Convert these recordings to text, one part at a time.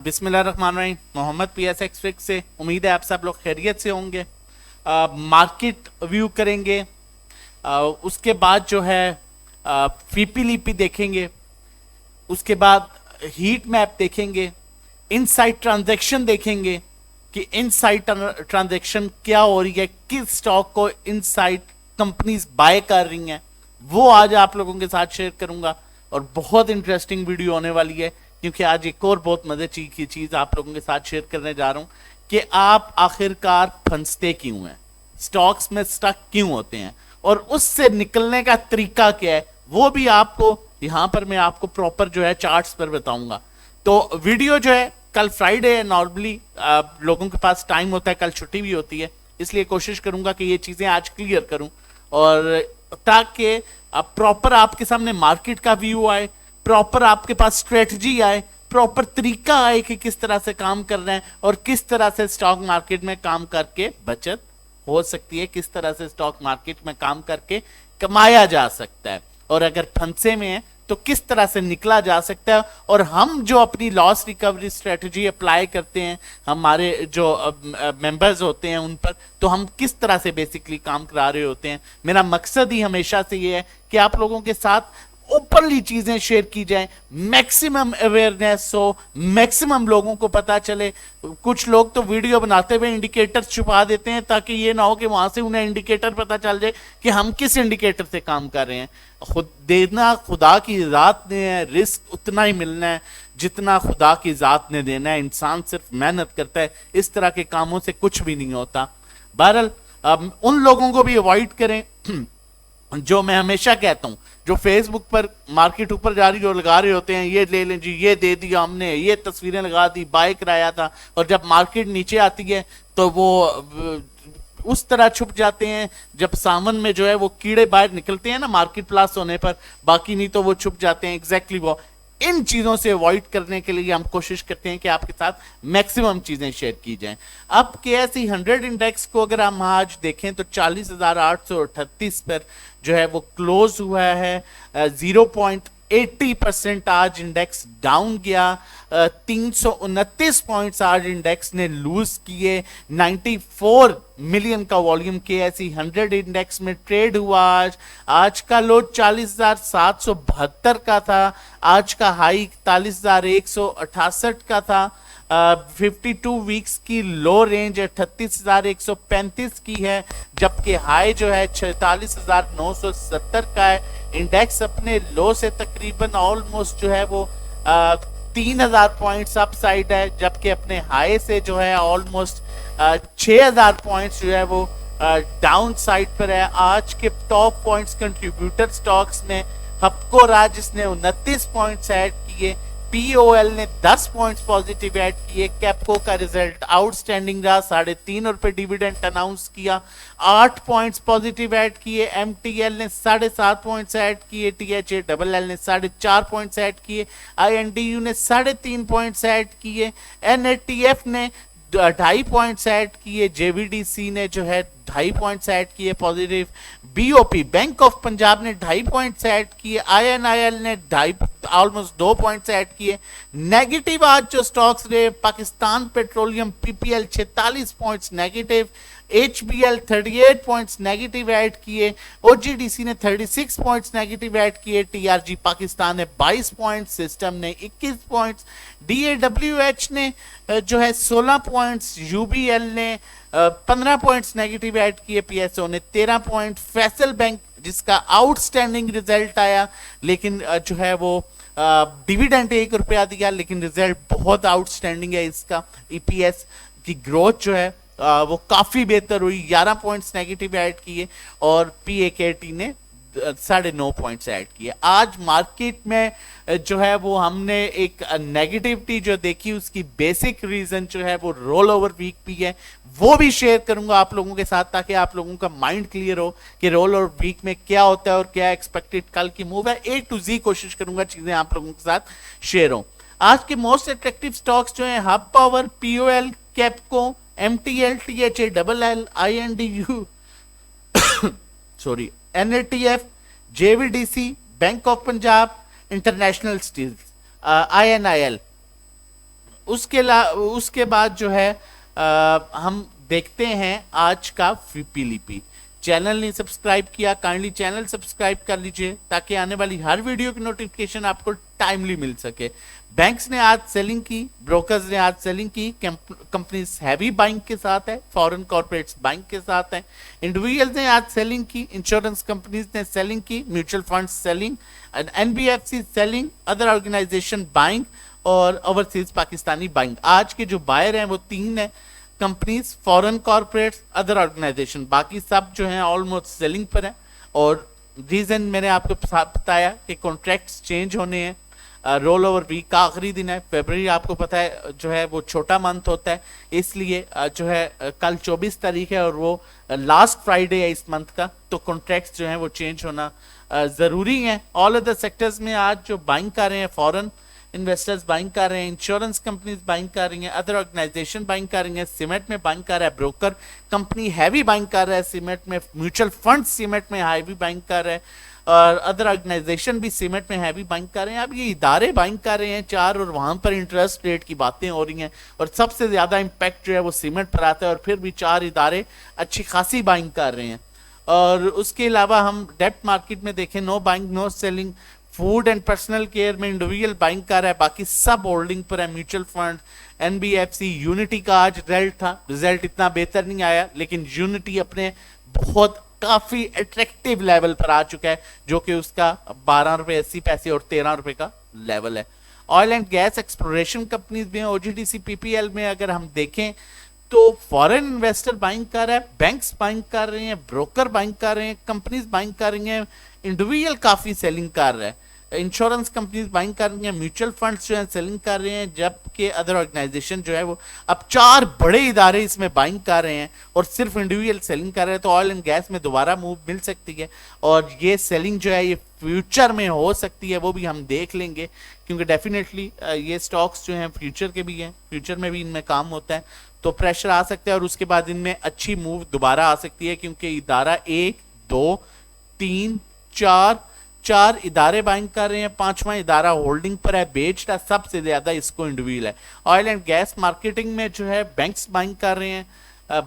बिस्मिल्लाहिर्रहमानिर्रहीम। मोहम्मद पीएस एक्सट्रिक से उम्मीद है आप सब लोग खैरियत से होंगे। मार्केट व्यू करेंगे। उसके बाद जो है फीपी लीपी देखेंगे। उसके बाद हीट मैप देखेंगे। इनसाइड ट्रांजैक्शन देखेंगे कि इनसाइड ट्रांजैक्शन क्या हो रही है, किस स्टॉक को इनसाइड कंपनीज बाय कर रही हैं, वो आज आप लोगों के साथ शेयर करूंगा। और बहुत इंटरेस्टिंग वीडियो होने वाली है, क्योंकि आज एक और बहुत मजे की चीज आप लोगों के साथ शेयर करने जा रहा हूं कि आप आखिरकार फंसते क्यों हैं, स्टॉक्स में स्टक क्यों होते हैं और उससे निकलने का तरीका क्या है, वो भी आपको यहां पर मैं आपको प्रॉपर जो है चार्ट्स पर बताऊंगा। तो वीडियो जो है, कल फ्राइडे है, नॉर्मली लोगों के पास टाइम होता है, कल छुट्टी भी होती है, इसलिए कोशिश करूंगा कि ये चीजें आज क्लियर करूं और ताकि प्रॉपर आपके सामने मार्केट का व्यू आए, प्रॉपर आपके पास स्ट्रेटजी आए, प्रॉपर तरीका आए कि किस तरह से काम कर रहे हैं और किस तरह से स्टॉक मार्केट में काम करके बचत हो सकती है, किस तरह से स्टॉक मार्केट में काम करके कमाया जा सकता है, और अगर फंसे में है तो किस तरह से निकला जा सकता है। और हम जो अपनी लॉस रिकवरी स्ट्रेटजी अप्लाई करते हैं, हमारे जो मेंबर्स होते हैं उन पर, तो हम किस तरह से बेसिकली काम करा रहे होते हैं। मेरा मकसद ही हमेशा से ये है कि आप लोगों के साथ ओपनली चीजें शेयर की जाए, मैक्सिमम अवेयरनेस हो, मैक्सिमम लोगों को पता चले। कुछ लोग तो वीडियो बनाते हुए इंडिकेटर छुपा देते हैं ताकि ये ना हो कि वहां से उन्हें इंडिकेटर पता चल जाए कि हम किस इंडिकेटर से काम कर रहे हैं। खुद देना खुदा की जात ने है, रिस्क उतना ही मिलना है जितना खुदा की जात ने देना है। इंसान सिर्फ मेहनत करता है, इस तरह के कामों से कुछ भी नहीं होता। बहरहाल उन लोगों को भी अवॉइड करें जो मैं हमेशा कहता हूं, जो फेसबुक पर मार्केट ऊपर जा रही जो लगा रहे होते हैं, ये ले लें जी, ये दे दिया हमने, ये तस्वीरें लगा दी, बाय कराया था, और जब मार्केट नीचे आती है तो वो उस तरह छुप जाते हैं। जब सावन में जो है वो कीड़े बाहर निकलते हैं ना मार्केट प्लास होने पर, बाकी नहीं तो वो छुप जाते हैं। एग्जैक्टली वो इन चीजों से अवॉइड करने के लिए हम कोशिश करते हैं कि आपके साथ मैक्सिमम चीजें शेयर की जाएं। अब KSE 100 इंडेक्स को अगर हम आज देखें तो 40,838 पर जो है वो क्लोज हुआ है। 0.80% आज इंडेक्स डाउन गया। 329 पॉइंट्स आज इंडेक्स ने लूज किए। 94 मिलियन का वॉल्यूम KSE 100 इंडेक्स में ट्रेड हुआ। आज का लो 40,772 का था। आज का हाई 41,168 का था। 52 वीक्स की लो रेंज 38,135 की है, जबकि हाई जो है 46,970 का है। इंडेक्स अपने लो से तकरीबन ऑलमोस्ट जो है वो 3,000 पॉइंट्स अप साइड है, जबकि अपने हाई से जो है ऑलमोस्ट 6,000 पॉइंट्स जो है वो डाउन साइड पर है। आज के टॉप पॉइंट्स कंट्रीब्यूटर स्टॉक्स में हपको राज जिसने 29 पॉइंट्स ऐड किए, POL ने 10 पॉइंट्स पॉजिटिव ऐड किए। कैपको का रिजल्ट आउटस्टैंडिंग रहा, 3.5 रुपए डिविडेंड अनाउंस किया, 8 पॉइंट्स पॉजिटिव ऐड किए। MTL ने 7.5 पॉइंट्स ऐड किए। THALL ने 4.5 पॉइंट्स ऐड किए। INDU ने 3.5 पॉइंट्स ऐड किए। NATF ने 2.5 पॉइंट्स ऐड किए। JVDC ने जो है 2.5 पॉइंट्स ऐड किए positive. BOP bank of Punjab ने 2.5 पॉइंट्स ऐड किए। INIL ने ऑलमोस्ट 2 पॉइंट्स ऐड किए। नेगेटिव आज जो स्टॉक्स रहे, Pakistan petroleum PPL 46 points negative, HBL 38 points negative add किए। OGDC ने 36 पॉइंट्स नेगेटिव ऐड किए। TRG पाकिस्तान ने 22 पॉइंट्स, सिस्टम ने 21 पॉइंट्स, DAWH ने जो है 16 पॉइंट्स, UBL ने 15 पॉइंट्स नेगेटिव ऐड किए। PSO ने 13 पॉइंट। फैसल बैंक जिसका आउटस्टैंडिंग रिजल्ट आया, लेकिन जो है वो डिविडेंड 1 रुपया दिया, लेकिन रिजल्ट बहुत आउटस्टैंडिंग है इसका। EPS की ग्रोथ जो है वो काफी बेहतर हुई, 11 पॉइंट्स नेगेटिव ऐड किए, और PAKT ने 9.5 पॉइंट्स ऐड किए। आज मार्केट में जो है वो हमने एक नेगेटिविटी जो देखी, उसकी बेसिक रीजन जो है वो रोल ओवर वीक भी है, वो भी शेयर करूंगा आप लोगों के साथ, ताकि आप लोगों का माइंड क्लियर हो कि रोल ओवर वीक में क्या होता है और क्या एक्सपेक्टेड कल की मूव है। A to Z कोशिश करूंगा चीजें आप लोगों के साथ शेयर हो। आज के मोस्ट अट्रैक्टिव स्टॉक्स जो है hub power, POL, Capco, MTL, THALL, INDU sorry, NATF, JVDC, bank of Punjab, international steel, INIL, उसके बाद जो है हम देखते हैं आज का पीलीपी। चैनल नहीं सब्सक्राइब किया, काइंडली चैनल सब्सक्राइब कर लीजिए ताकि आने वाली हर वीडियो की नोटिफिकेशन आपको टाइमली मिल सके। बैंक्स ने आज सेलिंग की, ब्रोकर्स ने आज सेलिंग की, कंपनीज हैवी बाइंग के साथ है, फॉरेन कॉर्पोरेट्स बाइंग के साथ है, इंडिविजुअल्स ने आज सेलिंग की, इंश्योरेंस कंपनीज ने सेलिंग की, mutual funds selling, NBFC selling, other organisation buying और ओवरसीज पाकिस्तानी बाइंग। आज के जो बायर हैं वो 3 है, companies, foreign corporates, other organisation. बाकी सब जो है ऑलमोस्ट सेलिंग पर है। और रीजन मैंने आपको बताया कि कॉन्ट्रैक्ट्स चेंज होने हैं। रोल ओवर वीक का आखिरी दिन है, फरवरी आपको पता है जो है वो छोटा मंथ होता है, इसलिए जो है कल 24 तारीख है और वो लास्ट फ्राइडे है इस मंथ का, तो कॉन्ट्रैक्ट्स जो है वो चेंज होना ज़रूरी है। ऑल अदर सेक्टर्स में आज जो बाइंग कर रहे हैं, फॉरेन इन्वेस्टर्स बाइंग कर रहे हैं, इंश्योरेंस कंपनीज बाइंग कर रही हैं, अदर ऑर्गेनाइजेशन बाइंग कर रही हैं, सीमेंट में बाइंग कर रहा है, ब्रोकर कंपनी हैवी बाइंग कर रहा है सीमेंट में, म्यूचुअल फंड सीमेंट में हैवी बाइंग कर रहे हैं और अदर ऑर्गेनाइजेशन भी सीमेंट में हैवी बाइंग कर रहे हैं। अब ये इदारे बाइंग कर रहे हैं 4 और वहां पर इंटरेस्ट रेट की बातें हो रही हैं और सबसे ज्यादा इंपैक्ट जो है वो सीमेंट पर आता है और फिर भी 4 इदारे अच्छी खासी बाइंग कर रहे हैं। और उसके अलावा हम डेप्ट मार्केट में देखें, no buying no selling, food and personal care में इंडिविजुअल बाइंग कर रहा है, बाकी सब होल्डिंग पर है, म्यूचुअल फंड, एनबीएफसी, यूनिटी का आज रिजल्ट था, रिजल्ट इतना बेहतर नहीं आया लेकिन यूनिटी अपने बहुत काफी अट्रैक्टिव लेवल पर आ चुका है जो कि उसका 12 रुपए 80 पैसे और 13 रुपए का लेवल है। Oil and gas exploration companies में, ओजीडीसी पीपीएल में अगर हम देखें तो फॉरेन इन्वेस्टर बाइंग कर रहा है, बैंक्स बाइंग कर रहे हैं, ब्रोकर बाइंग कर रहे हैं, कंपनीज बाइंग कर रही हैं, इंडिविजुअल काफी सेलिंग कर रहा है, इंश्योरेंस कंपनीज बाइंग कर रही हैं, म्यूचुअल फंड्स जो है सेलिंग कर रहे हैं, जबकि अदर ऑर्गेनाइजेशन जो है वो अब 4 बड़े इदारे इसमें बाइंग कर रहे हैं और सिर्फ इंडिविजुअल सेलिंग कर रहे हैं। तो ऑयल एंड गैस में दोबारा मूव मिल सकती है और ये सेलिंग जो है ये फ्यूचर में हो सकती है, वो भी हम देख लेंगे क्योंकि डेफिनेटली ये स्टॉक्स जो हैं फ्यूचर के भी हैं, फ्यूचर में भी इनमें काम होता है तो प्रेशर आ सकता है और उसके बाद इनमें अच्छी मूव दोबारा आ सकती है क्योंकि इदारा 1 2 3 4 इदारे बाइंग कर रहे हैं, 5वां इदारा होल्डिंग पर है, बेच रहा सबसे ज्यादा इसको इंडिविजुअल है। ऑयल एंड गैस मार्केटिंग में जो है बैंक्स बाइंग कर रहे हैं,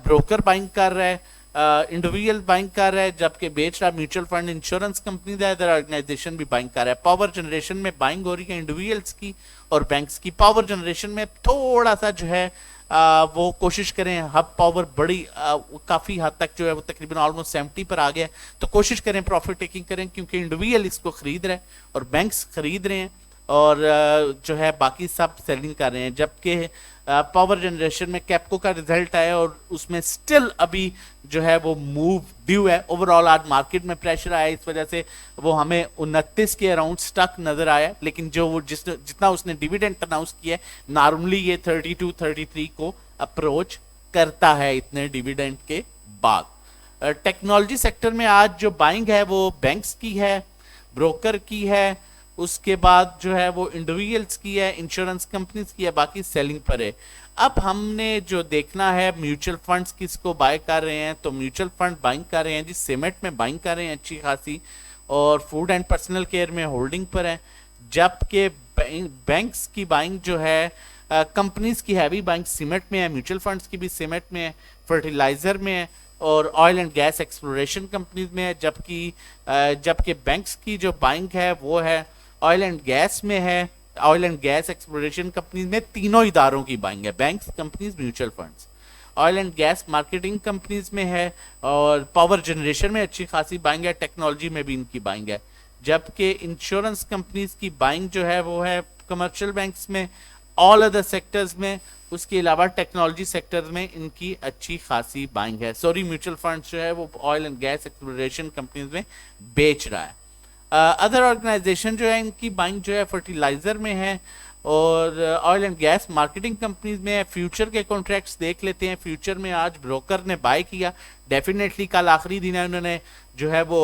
ब्रोकर बाइंग कर रहा है, इंडिविजुअल बाइंग कर रहा है, जबकि बेच रहा mutual fund, insurance company, other organisation भी बाइंग कर रहा है। पावर जनरेशन में बाइंग हो रही है इंडिविजुअल्स की और बैंक्स की। पावर जनरेशन में थोड़ा सा जो है वो कोशिश करें, हब पावर बड़ी काफी हद तक जो है वो तकरीबन ऑलमोस्ट 70 पर आ गया है, तो कोशिश करें प्रॉफिट टेकिंग करें क्योंकि इंडिविजुअल इसको खरीद रहे हैं और बैंक्स खरीद रहे हैं और जो है बाकी सब सेलिंग कर रहे हैं। जबकि पावर जनरेशन में कैपको का रिजल्ट आया और उसमें स्टिल अभी जो है वो मूव ड्यू है। ओवरऑल आज मार्केट में प्रेशर आया, इस वजह से वो हमें 29 के अराउंड स्टक नजर आया, लेकिन जो वो जितना उसने डिविडेंड अनाउंस किया है नॉर्मली ये 32-33 को अप्रोच करता है इतने डिविडेंड के बाद। टेक्नोलॉजी सेक्टर में आज जो बाइंग है वो बैंक्स की है, ब्रोकर की है, उसके बाद जो है वो इंडिविजुअल्स की है, इंश्योरेंस कंपनीज की है, बाकी सेलिंग पर है। अब हमने जो देखना है म्यूचुअल फंड्स किसको बाय कर रहे हैं, तो म्यूचुअल फंड बाइंग कर रहे हैं जी, सीमेंट में बाइंग कर रहे हैं अच्छी खासी और फूड एंड पर्सनल केयर में होल्डिंग पर है, जबकि बैंक्स की बाइंग जो है कंपनीज की हैवी बाइंग सीमेंट में है, म्यूचुअल फंड्स की भी सीमेंट में है, फर्टिलाइजर में है और oil and gas exploration companies में है, जबकि बैंक्स की जो बाइंग है वो है ऑयल एंड गैस में है, oil and gas exploration companies में, तीनों इदारों की बाइंग है, banks, companies, mutual funds. Oil and gas marketing companies में है और पावर जनरेशन में अच्छी खासी बाइंग है, टेक्नोलॉजी में भी इनकी बाइंग है, जबकि इंश्योरेंस कंपनीज की बाइंग जो है वो है कमर्शियल बैंक्स में, ऑल अदर सेक्टर्स में, उसके अलावा टेक्नोलॉजी सेक्टर में इनकी अच्छी खासी बाइंग है। सॉरी, म्यूचुअल फंड जो है वो oil and gas exploration companies में बेच रहा है। अदर ऑर्गेनाइजेशन जो है इनकी बाइंग जो है फर्टिलाइजर में है और oil and gas marketing companies में है। फ्यूचर के कॉन्ट्रैक्ट्स देख लेते हैं। फ्यूचर में आज ब्रोकर ने बाय किया, डेफिनेटली कल आखिरी दिन है, उन्होंने जो है वो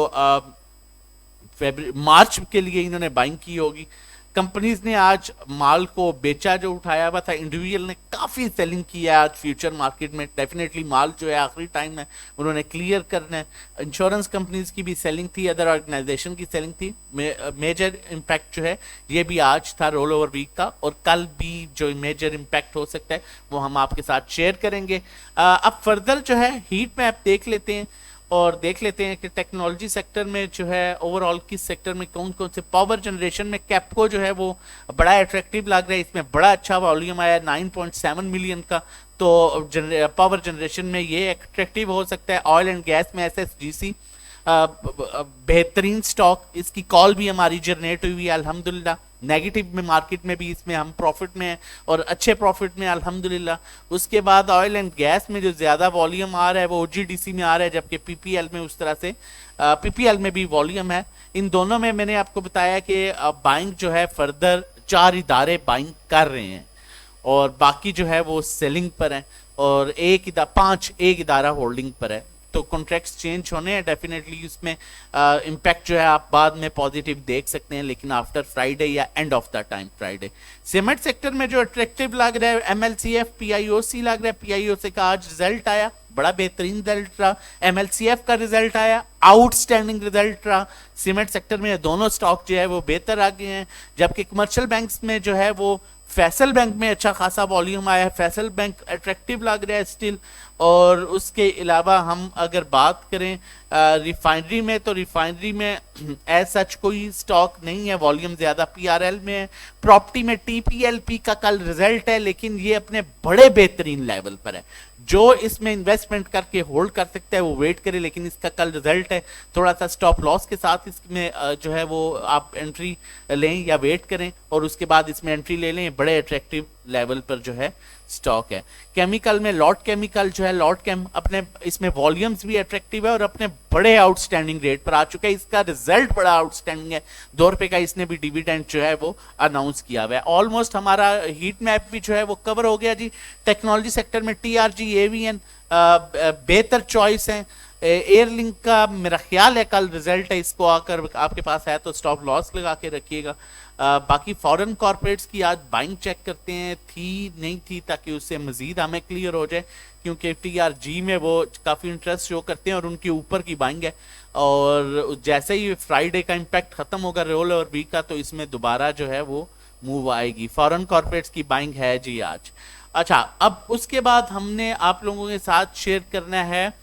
मार्च के लिए इन्होंने बाइंग की होगी। कंपनीज ने आज माल को बेचा, जो उठाया हुआ था, इंडिविजुअल ने काफ़ी सेलिंग किया है आज फ्यूचर मार्केट में। डेफिनेटली माल जो है आखिरी टाइम है उन्होंने क्लियर करना है। इंश्योरेंस कंपनीज की भी सेलिंग थी, अदर ऑर्गेनाइजेशन की सेलिंग थी। मेजर इम्पैक्ट जो है ये भी आज था रोल ओवर वीक का, और कल भी जो मेजर इम्पैक्ट हो सकता है वो हम आपके साथ शेयर करेंगे। अब फर्दर जो है हीट मैप देख लेते हैं और देख लेते हैं कि टेक्नोलॉजी सेक्टर में जो है ओवरऑल किस सेक्टर में कौन कौन से। पावर जनरेशन में कैपको जो है वो बड़ा अट्रैक्टिव लग रहा है, इसमें बड़ा अच्छा वॉल्यूम आया 9.7 मिलियन का, तो पावर जनरेशन में ये अट्रैक्टिव हो सकता है। ऑयल एंड गैस में एसएसजीसी बेहतरीन स्टॉक, इसकी कॉल भी हमारी जनरेट हुई है अल्हम्दुलिल्लाह। नेगेटिव में मार्केट में भी इसमें हम प्रॉफिट में हैं और अच्छे प्रॉफिट में अल्हम्दुलिल्लाह। उसके बाद ऑयल एंड गैस में जो ज़्यादा वॉल्यूम आ रहा है वो ओजीडीसी में आ रहा है, जबकि पीपीएल में उस तरह से पीपीएल में भी वॉल्यूम है। इन दोनों में मैंने आपको बताया कि बाइंग जो है फर्दर 4 इदारे बाइंग कर रहे हैं और बाकी जो है वो सेलिंग पर है, और एक इदारा होल्डिंग पर है। तो कॉन्ट्रैक्ट्स चेंज होने हैं, डेफिनेटली उसमें इम्पैक्ट जो है आप बाद में पॉजिटिव देख सकते हैं, लेकिन आफ्टर फ्राइडे या end of the time Friday. Cement sector में जो अट्रैक्टिव लग रहा है एमएलसीएफ पीआईओसी लग रहा है। पीआईओसी का आज रिजल्ट आया, बड़ा बेहतरीन रिजल्ट रहा। एमएलसीएफ का रिजल्ट आया, आउटस्टैंडिंग रिजल्ट रहा। सीमेंट सेक्टर में दोनों स्टॉक जो है वो बेहतर आ गए हैं, जबकि कमर्शियल बैंक्स में जो है वो फैसल बैंक में अच्छा खासा वॉल्यूम आया है। फैसल बैंक अट्रैक्टिव लग रहा है स्टिल। और उसके अलावा हम अगर बात करें रिफाइनरी में, तो रिफाइनरी में एज सच कोई स्टॉक नहीं है, वॉल्यूम ज़्यादा पीआरएल में है। प्रॉपर्टी में टीपीएलपी का कल रिजल्ट है, लेकिन ये अपने बड़े बेहतरीन लेवल पर है। जो इसमें इन्वेस्टमेंट करके होल्ड कर सकता है वो वेट करे, लेकिन इसका कल रिजल्ट है, थोड़ा सा स्टॉप लॉस के साथ इसमें जो है वो आप एंट्री लें या वेट करें और उसके बाद इसमें एंट्री ले लें। बड़े अट्रैक्टिव लेवल पर जो है स्टॉक है। केमिकल में लॉट केमिकल जो है, लॉट केम अपने इसमें वॉल्यूम्स भी अट्रैक्टिव है और अपने बड़े आउटस्टैंडिंग रेट पर आ चुका है। इसका रिजल्ट बड़ा आउटस्टैंडिंग है, ₹2 का इसने भी डिविडेंड जो है वो अनाउंस किया हुआ है। ऑलमोस्ट हमारा हीट मैप भी जो है वो कवर हो गया जी। टेक्नोलॉजी सेक्टर में टीआरजी एवीएन बेहतर चॉइस है। एयरलिंक का मेरा ख्याल है कल रिजल्ट है, इसको आकर आपके पास है तो स्टॉप लॉस लगा के रखिएगा। बाकी फॉरेन कॉर्पोरेट्स की आज बाइंग चेक करते हैं, थी नहीं थी, ताकि उससे मजीद हमें क्लियर हो जाए, क्योंकि टीआरजी में वो काफ़ी इंटरेस्ट शो करते हैं और उनके ऊपर की बाइंग है। और जैसे ही फ्राइडे का इम्पैक्ट खत्म होगा रोल और वीक का, तो इसमें दोबारा जो है वो मूव आएगी। फॉरेन कॉर्पोरेट्स की बाइंग है जी आज। अच्छा, अब उसके बाद हमने आप लोगों के साथ शेयर करना है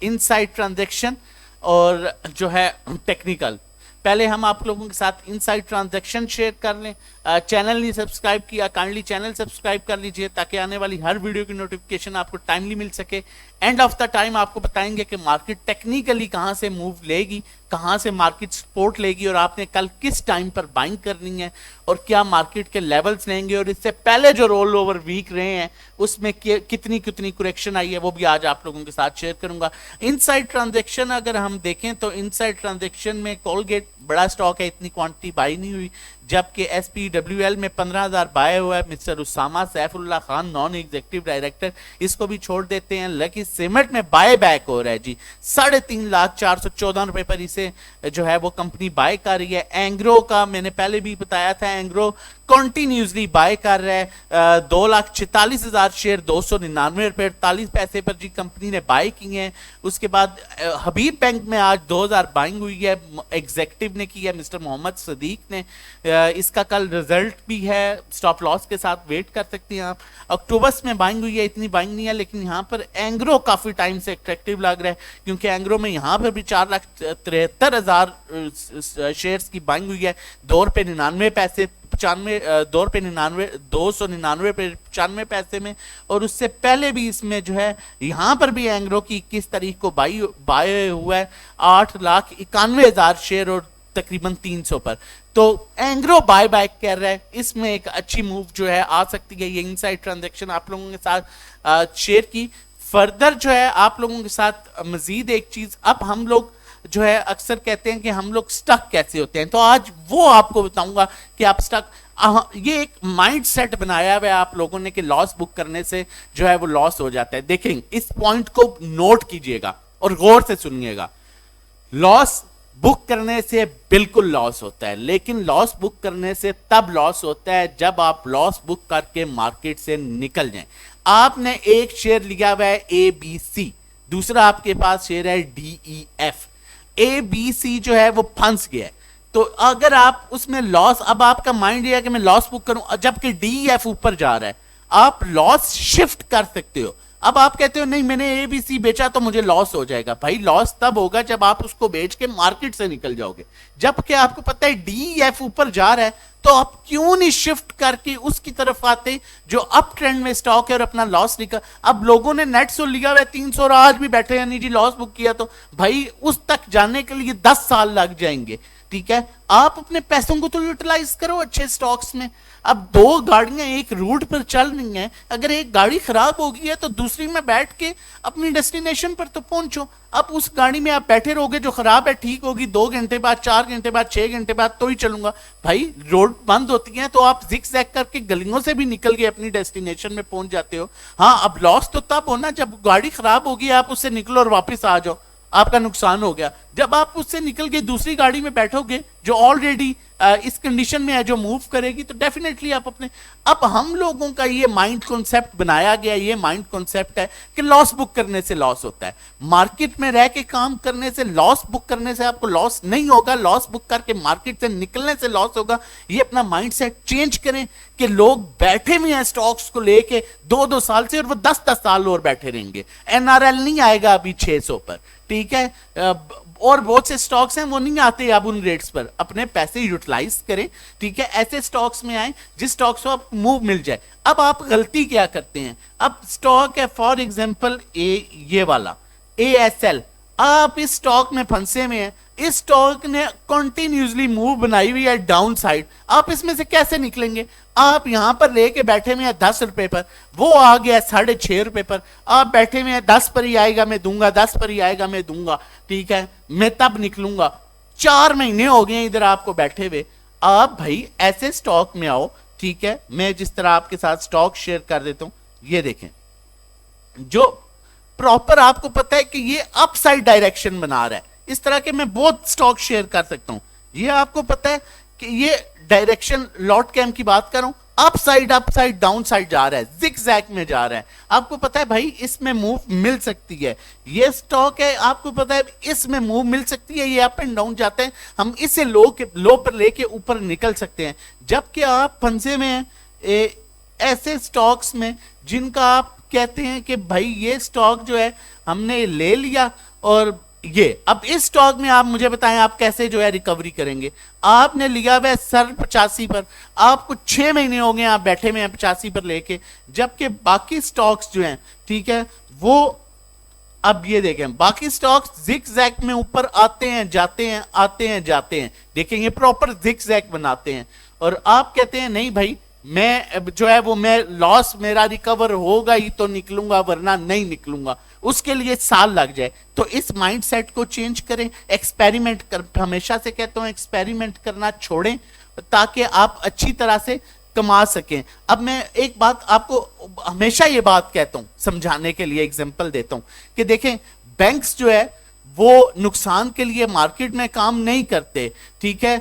इनसाइड ट्रांजैक्शन और जो है टेक्निकल। पहले हम आप लोगों के साथ इनसाइड ट्रांजैक्शन शेयर कर लें। चैनल नहीं सब्सक्राइब किया, काइंडली चैनल सब्सक्राइब कर लीजिए ताकि आने वाली हर वीडियो की नोटिफिकेशन आपको टाइमली मिल सके। एंड ऑफ द टाइम आपको बताएंगे कि मार्केट टेक्निकली कहां से मूव लेगी, कहां से मार्केट सपोर्ट लेगी और आपने कल किस टाइम पर बाइंग करनी है और क्या मार्केट के लेवल्स लेंगे, और इससे पहले जो रोल ओवर वीक रहे हैं उसमें कितनी कितनी करेक्शन आई है वो भी आज आप लोगों के साथ शेयर करूंगा। इनसाइड ट्रांजैक्शन अगर हम देखें तो इनसाइड ट्रांजैक्शन में कोलगेट बड़ा स्टॉक है, इतनी क्वांटिटी बाई नहीं हुई, जबकि SPWL में 15,000 बाय हुआ है। Mister Usama Saifullah Khan non executive director, इसको भी छोड़ देते हैं। लकी सीमेंट में बाय बैक हो रहा है जी, 3,04,14 रुपए पर इसे जो है वो कंपनी बाय कर रही है। एंग्रो का मैंने पहले भी बताया था, एंग्रो कंटिन्यूसली बाय कर रहा है। 2,46,000 शेयर 299 रुपए 48 पैसे पर जी कंपनी ने बाय की है। उसके बाद हबीब बैंक में आज 2,000 बाइंग हुई है, एग्जीक्यूटिव ने की है मिस्टर मोहम्मद सदीक ने। इसका कल रिजल्ट भी है, स्टॉप लॉस के साथ वेट कर सकते हैं आप। अक्टूबर्स में बाइंग हुई है, इतनी बाइंग नहीं है, लेकिन यहाँ पर एंग्रो काफी टाइम से अट्रैक्टिव लग रहा है, क्योंकि एंग्रो में यहाँ पर भी 4,73,000 शेयर्स की बाइंग हुई है। ₹2.99 299 में, और उससे पहले भी इसमें जो है यहां पर भी एंग्रो की 21 तारीख को बाय हुआ है 8,91,000 शेयर और तकरीबन 300 पर। तो एंग्रो बाय बैक कर रहा है, इसमें एक अच्छी मूव जो है आ सकती है। ये इनसाइड ट्रांजैक्शन आप लोगों के साथ शेयर की। फर्दर जो है आप लोगों के साथ मजीद एक चीज, अब हम लोग जो है अक्सर कहते हैं कि हम लोग स्टक कैसे होते हैं, तो आज वो आपको बताऊंगा कि आप स्टक, ये एक माइंड सेट बनाया हुआ है आप लोगों ने कि लॉस बुक करने से जो है वो लॉस हो जाता है। देखें, इस पॉइंट को नोट कीजिएगा और गौर से सुनिएगा। लॉस बुक करने से बिल्कुल लॉस होता है, लेकिन लॉस बुक करने से तब लॉस होता है जब आप लॉस बुक करके मार्केट से निकल जाएं। आपने एक शेयर लिया हुआ है ABC, दूसरा आपके पास शेयर है DEF। ABC जो है वो फंस गया है, तो अगर आप उसमें लॉस, अब आपका माइंड ये है कि मैं लॉस बुक करूं, जबकि DEF ऊपर जा रहा है, आप लॉस शिफ्ट कर सकते हो। अब आप कहते हो नहीं मैंने ABC बेचा तो मुझे लॉस हो जाएगा। भाई लॉस तब होगा जब आप उसको बेच के मार्केट से निकल जाओगे। जबकि आपको पता है DEF ऊपर जा रहा है, तो आप क्यों नहीं शिफ्ट करके उसकी तरफ आते जो अप ट्रेंड में स्टॉक है और अपना लॉस निकल। अब लोगों ने नेट सो लिया हुआ 300 और आज भी बैठे हैं नहीं जी लॉस बुक किया, तो भाई उस तक जाने के लिए 10 साल लग जाएंगे। ठीक है, आप अपने पैसों को तो यूटिलाइज करो अच्छे स्टॉक्स में। अब दो गाड़ियां एक रूट पर चल रही हैं, अगर एक गाड़ी खराब हो गई है तो दूसरी में बैठ के अपनी डेस्टिनेशन पर तो पहुंचो। अब उस गाड़ी में आप बैठे रहोगे, जो खराब है ठीक होगी 2 घंटे बाद, 4 घंटे बाद, 6 घंटे बाद तो ही चलूंगा। भाई रोड बंद होती है तो आप जिग जैग करके गलियों से भी निकल के अपनी डेस्टिनेशन में पहुंच जाते हो। हाँ, अब लॉस तो तब होना जब गाड़ी खराब होगी, आप उससे निकलो और वापस आ जाओ, आपका नुकसान हो गया। जब आप उससे निकल के दूसरी गाड़ी में बैठोगे जो ऑलरेडी इस कंडीशन में है, जो मूव करेगी, तो डेफिनेटली आप अपने, अब हम लोगों का ये माइंड कॉन्सेप्ट बनाया गया, ये माइंड कॉन्सेप्ट है कि लॉस बुक करने से लॉस होता है। मार्केट में रह के काम करने से, लॉस बुक करने से आपको लॉस नहीं होगा, लॉस बुक करके मार्केट से निकलने से लॉस होगा। ये अपना माइंडसेट चेंज करें कि लोग बैठे हुए हैं स्टॉक्स को लेके 2-2 साल से, और वो 10-10 साल और बैठे रहेंगे। NRL नहीं आएगा अभी 600 पर, ठीक है, और बहुत से स्टॉक्स हैं वो नहीं आते अब उन रेट्स पर। अपने पैसे यूटिलाइज करें, ठीक है, ऐसे स्टॉक्स में आए जिस स्टॉक्स को आप मूव मिल जाए। अब आप गलती क्या करते हैं, अब स्टॉक है फॉर एग्जांपल ये वाला ASL, आप इस स्टॉक में फंसे में हैं, इस स्टॉक ने कंटिन्यूसली मूव बनाई हुई है डाउन साइड, आप इसमें से कैसे निकलेंगे। आप यहां पर लेके बैठे हुए हैं 10 रुपए पर, वो आ गया 6.5 रुपए पर, आप बैठे हुए हैं 10 पर ही आएगा मैं दूंगा, 10 पर ही आएगा मैं दूंगा, ठीक है, मैं तब निकलूंगा। 4 महीने हो गए इधर आपको बैठे हुए। आप भाई ऐसे स्टॉक में आओ, ठीक है, मैं जिस तरह आपके साथ स्टॉक शेयर कर देता हूं, ये देखें, जो प्रॉपर आपको पता है कि ये अपसाइड डायरेक्शन बना रहा है। इस तरह के मैं बहुत स्टॉक शेयर कर सकता हूं। ये आपको पता है कि ये डायरेक्शन लॉट कैम की बात कर रहा हूं, अपसाइड डाउन साइड जा रहा है, जिग जैग में जा रहा है। आपको पता है भाई इसमें मूव मिल सकती है। ये स्टॉक है, आपको पता है इसमें मूव मिल सकती है, ये अप एंड डाउन जाते हैं, हम इसे लो पर लेके ऊपर निकल सकते हैं। जबकि आप फंसे में हैं ऐसे स्टॉक्स में जिनका आप कहते हैं कि भाई ये स्टॉक जो है हमने ले लिया, और ये अब इस स्टॉक में आप मुझे बताएं आप कैसे जो है रिकवरी करेंगे। आपने लिया हुआ है सर 85 पर, आपको 6 महीने हो गए आप बैठे में 85 पर लेके, जबकि बाकी स्टॉक्स जो हैं, ठीक है, वो अब ये देखें बाकी स्टॉक्स जिग जैग में ऊपर आते हैं जाते हैं, आते हैं जाते हैं, देखें ये प्रॉपर जिग जैग बनाते हैं। और आप कहते हैं नहीं भाई मैं जो है वो मैं लॉस मेरा रिकवर होगा ही तो निकलूंगा, वरना नहीं निकलूंगा, उसके लिए साल लग जाए। तो इस माइंडसेट को चेंज करें, एक्सपेरिमेंट कर, हमेशा से कहता हूं एक्सपेरिमेंट करना छोड़ें ताकि आप अच्छी तरह से कमा सकें। अब मैं एक बात आपको हमेशा ये बात कहता हूं समझाने के लिए एग्जांपल देता हूं कि देखें बैंक्स जो है वो नुकसान के लिए मार्केट में काम नहीं करते, ठीक है,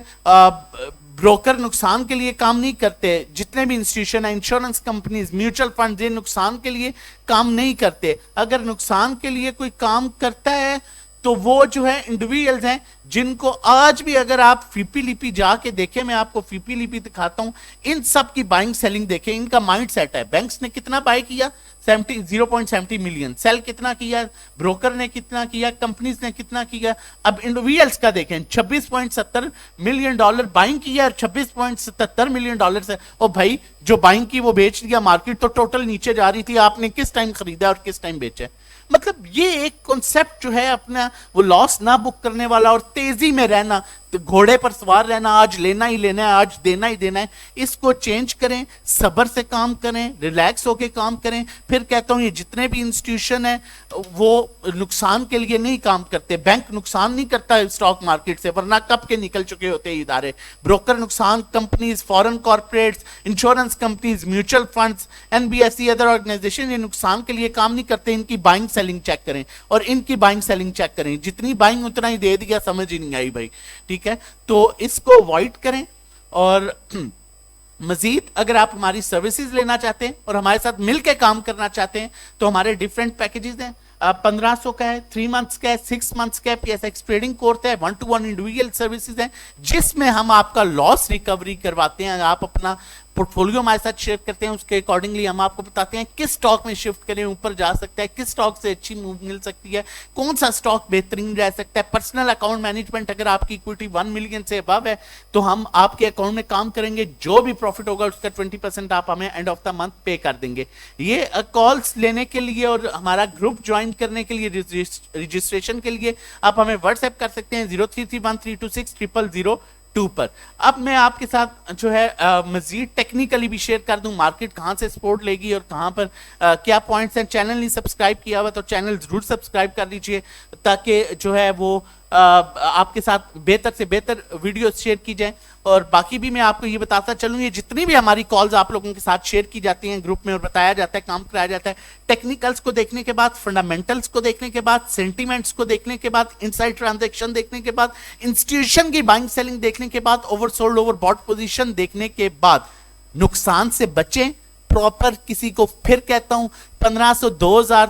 ब्रोकर नुकसान के लिए काम नहीं करते, जितने भी इंस्टीट्यूशन है, इंश्योरेंस कंपनीज, म्यूचुअल फंड, ये नुकसान के लिए काम नहीं करते। अगर नुकसान के लिए कोई काम करता है तो वो जो है इंडिविजुअल्स हैं जिनको आज भी अगर आप फीपी लिपि जाके देखें, मैं आपको फीपी लिपि दिखाता हूं, इन सब की बाइंग सेलिंग देखें, इनका माइंड सेट है। बैंक्स ने कितना बाय किया 0.70 मिलियन, सेल कितना किया, ब्रोकर ने कितना किया, कंपनीज ने कितना किया। अब इंडिविजुअल्स का देखें $26.70 मिलियन बाइंग किया और $26.77 मिलियन से, ओ भाई जो बाइंग की वो बेच दिया, मार्केट तो टोटल नीचे जा रही थी, आपने किस टाइम खरीदा और किस टाइम बेचा। मतलब ये एक कॉन्सेप्ट जो है अपना वो लॉस ना बुक करने वाला और तेजी में रहना, घोड़े पर सवार रहना, आज लेना ही लेना है, आज देना ही देना है, इसको चेंज करें, सब्र से काम करें, रिलैक्स होके काम करें। फिर कहता हूं ये जितने भी इंस्टीट्यूशन है वो नुकसान के लिए नहीं काम करते। बैंक नुकसान नहीं करता है स्टॉक मार्केट से, वरना कब के निकल चुके होते हैं इदारे। ब्रोकर नुकसान, companies, foreign corporates, insurance companies, mutual funds, NBFC, other organisation ये नुकसान के लिए काम नहीं करते। इनकी बाइंग सेलिंग चेक करें और इनकी बाइंग सेलिंग चेक करें। जितनी बाइंग उतना ही दे दिया, समझ ही नहीं आई भाई। ठीक है, तो इसको अवॉइड करें। और मजीद अगर आप हमारी सर्विसेज लेना चाहते हैं और हमारे साथ मिलकर काम करना चाहते हैं तो हमारे डिफरेंट पैकेजेस हैं। 1500 का है, 3 मंथ्स का है, 6 मंथ्स का है, PSX ट्रेडिंग कोर्स है, 1-to-1 इंडिविजुअल सर्विसेज हैं जिसमें हम आपका लॉस रिकवरी करवाते हैं। आप अपना पोर्टफोलियो हमारे साथ शेयर करते हैं, उसके अकॉर्डिंगली हम आपको बताते हैं किस स्टॉक में शिफ्ट करें, ऊपर जा सकता है, किस स्टॉक से अच्छी मूव मिल सकती है, कौन सा स्टॉक बेहतरीन रह सकता है। पर्सनल अकाउंट मैनेजमेंट, अगर आपकी इक्विटी 1 मिलियन से अबव है तो हम आपके अकाउंट में काम करेंगे, जो भी प्रॉफिट होगा उसका 20% आप हमें एंड ऑफ द मंथ पे कर देंगे। ये कॉल्स लेने के लिए और हमारा ग्रुप ज्वाइन करने के लिए, रजिस्ट्रेशन के लिए आप हमें व्हाट्सएप कर सकते हैं 0331326002 पर। अब मैं आपके साथ जो है मजीद टेक्निकली भी शेयर कर दूं, मार्केट कहां से सपोर्ट लेगी और कहां पर क्या पॉइंट्स हैं। चैनल नहीं सब्सक्राइब किया हुआ तो चैनल जरूर सब्सक्राइब कर लीजिए ताकि जो है वो आपके साथ बेहतर से बेहतर वीडियो शेयर की जाए। और बाकी भी मैं आपको ये बताता चलूँ, ये जितनी भी हमारी कॉल्स आप लोगों के साथ शेयर की जाती हैं ग्रुप में और बताया जाता है, काम कराया जाता है, टेक्निकल्स को देखने के बाद, फंडामेंटल्स को देखने के बाद, सेंटीमेंट्स को देखने के बाद, इनसाइड ट्रांजैक्शन देखने के बाद, इंस्टीट्यूशन की बाइंग सेलिंग देखने के बाद, ओवरसोल्ड ओवरबॉट पोजीशन देखने के बाद नुकसान से बचें। प्रॉपर किसी को फिर कहता हूं 1500, 2000,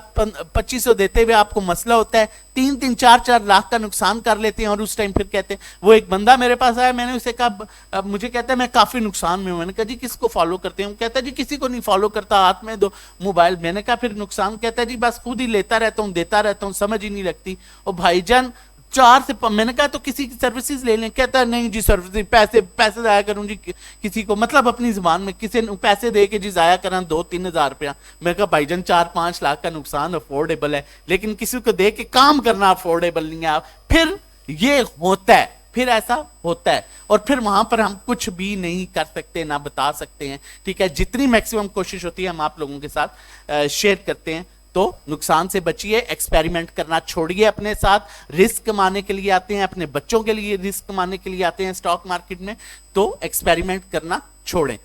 2500 देते हुए आपको मसला होता है, 3-3, 4-4 लाख का नुकसान कर लेते हैं और उस टाइम फिर कहते हैं। वो एक बंदा मेरे पास आया, मैंने उसे कहा, मुझे कहता है मैं काफी नुकसान में हूं। मैंने कहा जी किसको फॉलो करते हैं? कहता है जी किसी को नहीं फॉलो करता, हाथ में दो मोबाइल। मैंने कहा फिर नुकसान? कहता है जी बस खुद ही लेता रहता हूं, देता रहता हूं, समझ ही नहीं लगती। और भाईजान 4 से मैंने कहा तो किसी की सर्विसेज ले लें। कहता है नहीं जी सर्विस पैसे जाया करूं जी किसी को, मतलब अपनी जुबान में किसी पैसे दे के जी जाया करा 2-3 हजार रुपया। मैं कहा भाईजान 4-5 लाख का नुकसान अफोर्डेबल है, लेकिन किसी को दे के काम करना अफोर्डेबल नहीं है। फिर ये होता है, फिर ऐसा होता है और फिर वहां पर हम कुछ भी नहीं कर सकते, ना बता सकते हैं। ठीक है, जितनी मैक्सिमम कोशिश होती है हम आप लोगों के साथ शेयर करते हैं। तो नुकसान से बचिए, एक्सपेरिमेंट करना छोड़िए अपने साथ। रिस्क कमाने के लिए आते हैं, अपने बच्चों के लिए रिस्क कमाने के लिए आते हैं स्टॉक मार्केट में, तो एक्सपेरिमेंट करना छोड़ें।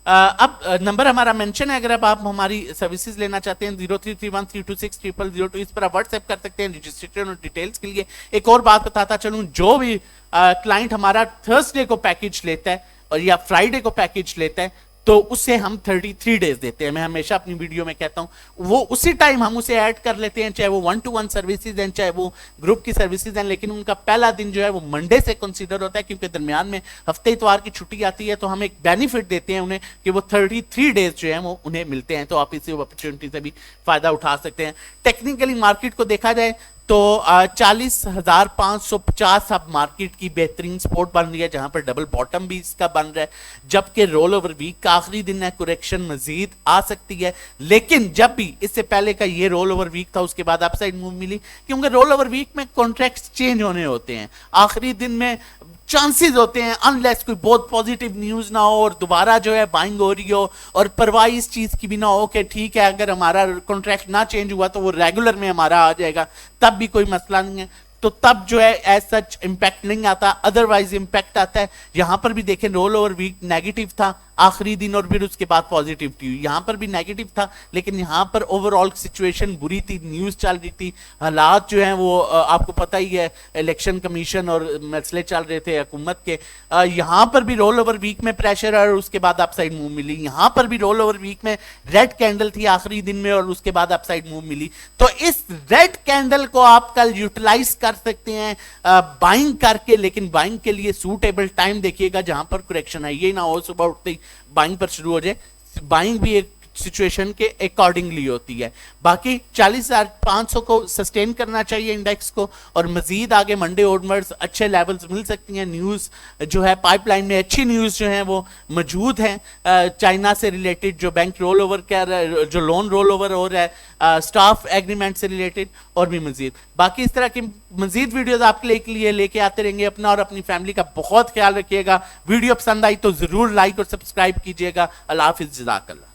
अब नंबर हमारा मेंशन है, अगर अब आप हमारी सर्विसेज लेना चाहते हैं 0331326002, इस पर आप व्हाट्सएप कर सकते हैं रजिस्ट्रेशन और डिटेल्स के लिए। एक और बात बताता चलूं, जो भी क्लाइंट हमारा थर्सडे को पैकेज लेता है और या फ्राइडे को पैकेज लेता है तो उससे हम 33 डेज देते हैं। मैं हमेशा अपनी वीडियो में कहता हूं वो उसी टाइम हम उसे ऐड कर लेते हैं, चाहे वो 1-to-1 सर्विसेज हैं, चाहे वो ग्रुप की सर्विसेज हैं, लेकिन उनका पहला दिन जो है वो मंडे से कंसीडर होता है, क्योंकि दरमियान में हफ्ते इतवार की छुट्टी आती है। तो हम एक बेनिफिट देते हैं उन्हें कि वो 33 डेज जो है वो उन्हें मिलते हैं। तो आप इसी अपॉर्चुनिटी से भी फायदा उठा सकते हैं। टेक्निकली मार्केट को देखा जाए तो 40,550 अब मार्केट की बेहतरीन सपोर्ट बन रही है, जहां पर डबल बॉटम भी इसका बन रहा है, जबकि रोल ओवर वीक का आखिरी दिन है, करेक्शन मजीद आ सकती है। लेकिन जब भी इससे पहले का ये रोल ओवर वीक था उसके बाद अपसाइड मूव मिली, क्योंकि रोल ओवर वीक में कॉन्ट्रैक्ट्स चेंज होने होते हैं, आखिरी दिन में चांसेस होते हैं अनलेस कोई बहुत पॉजिटिव न्यूज ना हो और दोबारा जो है बाइंग हो रही हो और परवाह इस चीज की भी ना हो कि ठीक है अगर हमारा कॉन्ट्रैक्ट ना चेंज हुआ तो वो रेगुलर में हमारा आ जाएगा, तब भी कोई मसला नहीं है। तो तब जो है एज सच इंपैक्ट नहीं आता, अदरवाइज इंपैक्ट आता है। यहां पर भी देखें रोल ओवर वीक नेगेटिव था आखिरी दिन और फिर उसके बाद पॉजिटिव थी, यहां पर भी नेगेटिव था, लेकिन यहां पर ओवरऑल सिचुएशन बुरी थी, न्यूज चल रही थी, हालात जो हैं वो आपको पता ही है, इलेक्शन कमीशन और मसले चल रहे थे हुकूमत के। यहां पर भी रोल ओवर वीक में प्रेशर और उसके बाद अपसाइड मूव मिली। यहां पर भी रोल ओवर वीक में रेड कैंडल थी आखिरी दिन में और उसके बाद अपसाइड मूव मिली। तो इस रेड कैंडल को आप कल यूटिलाइज कर सकते हैं बाइंग करके, लेकिन बाइंग के लिए सूटेबल टाइम देखिएगा जहां पर करेक्शन है। ये ना हो सुबह उठते ही बाइंग पर शुरू हो जाए। बाइंग भी एक सिचुएशन के अकॉर्डिंगली होती है। बाकी 40,500 को सस्टेन करना चाहिए इंडेक्स को, और मजीद आगे मंडे ऑनवर्ड्स अच्छे लेवल्स मिल सकती हैं। न्यूज़ जो है पाइपलाइन में अच्छी न्यूज़ जो है वो मौजूद हैं, चाइना से रिलेटेड जो बैंक रोल ओवर जो लोन रोल ओवर हो रहा है, स्टाफ एग्रीमेंट से रिलेटेड, और भी मजीद। बाकी इस तरह की मजीद वीडियोस आपके लिए लेके आते रहेंगे। अपना और अपनी फैमिली का बहुत ख्याल रखिएगा। वीडियो पसंद आई तो जरूर लाइक और सब्सक्राइब कीजिएगा। अल्लाह हाफिज़, जज़ाकल्लाह।